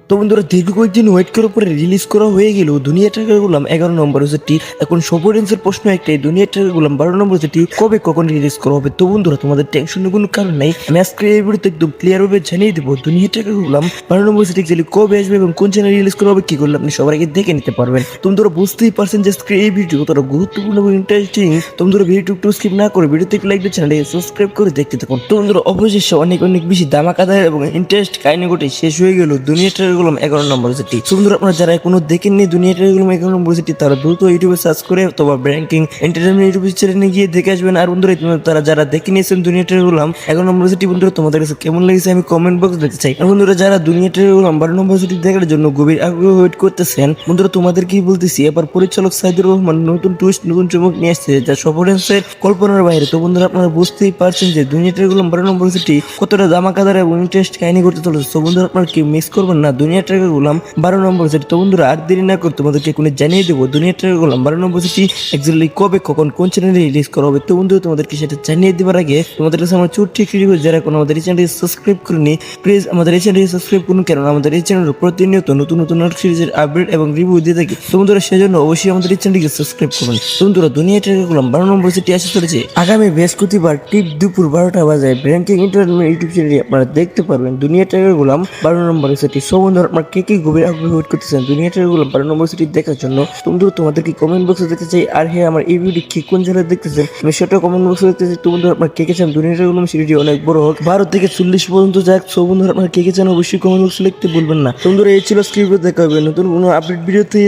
তো বন্ধুরা দীর্ঘ কয়েকদিন ওয়েট করার পরে রিলিজ করা হয়ে গেল দুনিয়া ট্র্যাকার গোলাম 11 নম্বর সেটটি। এখন সব অডিয়েন্সের প্রশ্ন একটাই, দুনিয়া ট্র্যাকার গোলাম 12 নম্বর সেটটি কবে কখন রিলিজ করা হবে। তো বন্ধুরা তোমাদের টেনশনের কোনো কারণ নাই, আমি আজকে এই ভিডিওতে একদম ক্লিয়ার ভাবে জানিয়ে দেবো দুনিয়া ট্র্যাকার গোলাম 12 নম্বর সেটটি এক্সাক্টলি কবে আসবে এবং কোন চ্যানেল রিলিজ করা হবে, কি করলে আপনি সবার আগে দেখে নিতে পারবেন। তো বন্ধুরা বুঝতেই পারছেন যে আজকে এই ভিডিও কতটা গুরুত্বপূর্ণ এবং ইন্টারেস্টিং। তো বন্ধুরা ভিডিওটি একটু স্কিপ না করে ভিডিওতে একটু লাইক দিয়ে চ্যানেলটিকে সাবস্ক্রাইব করে দেখতে থাকুন। তো বন্ধুরা অবশেষে অনেক অনেক বেশি ধামাকাদার এবং ইন্টারেস্ট কাহিনী ঘটে শেষ হয়ে গেল দুনিয়া ট্র্যাকার গোলাম 11 নম্বর সেটটি। বন্ধুরা আপনারা যারা এখনো দেখেননি দুনিয়া ট্র্যাকার গোলাম 11 নম্বর সেটটি, তারা দ্রুত ইউটিউবে সার্চ করে অথবা ব্র্যাঙ্কিং এন্টারটেইনমেন্ট ইউটিউব চ্যানেলে গিয়ে দেখে আসবেন। আর বন্ধুরা তারা যারা দেখে নিয়েছেন দুনিয়া ট্র্যাকার গোলাম 11 নম্বর সেটটি, বন্ধুরা তোমাদের কাছে কেমন লেগেছে আমি কমেন্ট বক্স দেখতে চাই। আর বন্ধুরা যারা দুনিয়া ট্র্যাকার গোলাম 12 নম্বর সেটটি দেখার জন্য গভীর আগ্রহ ওয়েট করতেছেন, বন্ধুরা তোমাদের কি বলতেছি, এবার পরিচালক সাইদুর রহমান নতুন টুইস্ট নতুন চমক নিয়ে আসছে যা সব অডিয়েন্সের কল্পনার বাইরে। তো বন্ধুরা আপনারা বুঝতেই পারছেন যে দুনিয়া ট্র্যাকার গোলাম 12 নম্বর সেটটি কতটা ধামাকাদার এবং ইন্টারেস্ট কাহিনী করতে চলেছে। তো বন্ধুরা আপনারা কি মিস করবেন না দুনিয়া ট্র্যাকার গোলাম 12 নম্বর সেট। তো বন্ধুরা আর দেরি না করে তোমাদেরকে এখনই জানিয়ে দেবো দুনিয়া ট্র্যাকার গোলাম 12 নম্বর সেটটি এক্স্যাক্টলি কবে কখন কোন চ্যানেলে রিলিজ করা হবে। তো বন্ধুরা তোমাদেরকে সেটা জানিয়ে দেওয়ার আগে তোমাদের কাছে আমার ছোট্ট একটি রিকোয়েস্ট, যারা কোনো আমাদের এই চ্যানেলটি সাবস্ক্রাইব করেনি প্লিজ আমাদের এই চ্যানেলটি সাবস্ক্রাইব করুন, কারণ আমাদের এই চ্যানেলে প্রতিনিয়ত নতুন নতুন সিরিজের আপডেট এবং রিভিউ দিয়ে থাকি। তো বন্ধুরা সেজন্য অবশ্যই আমাদের এই চ্যানেলটিকে সাবস্ক্রাইব করুন। তো বন্ধুরা দুনিয়া ট্র্যাকার গোলাম 12 নম্বর সেটটি আসতে চলেছে আগামী বৃহস্পতিবার ঠিক দুপুর 12টা বাজায় ব্র্যাঙ্কিং এন্টারটেইনমেন্ট ইউটিউব চ্যানেলে আপনারা দেখতে পারবেন দুনিয়া ট্র্যাকার গোলাম 12 নম্বর সেটটি। সো বন্ধুরা আপনারা কে কে গভীর আগ্রহ ওয়েট করতেছেন দুনিয়া ট্র্যাকার গোলাম 12 নম্বর সেটটি দেখার জন্য, বন্ধুরা তোমাদেরকে কমেন্ট বক্সে দেখতে চাই। আর হ্যাঁ, আমার এই ভিডিও কি কোন চ্যানেলে দেখতেছেন আমি সেটা কমেন্ট বক্সে দেখতে চাই। তো বন্ধুরা আপনারা কে কে চান দুনিয়া ট্র্যাকার গোলাম সিরিজটি অনেক বড় হোক, 12 থেকে 40 পর্যন্ত যাক। সো বন্ধুরা আপনারা কে কে চান অবশ্যই কমেন্ট বক্সে লিখতে বলবেন না। তো বন্ধুরা এই ছিল স্ক্রিপ্ট, দেখা হবে নতুন কোনো আপডেট ভিডিওতে।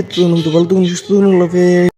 তো ভালো থাকুন, সুস্থ থাকুন, আল্লাহ হাফেজ।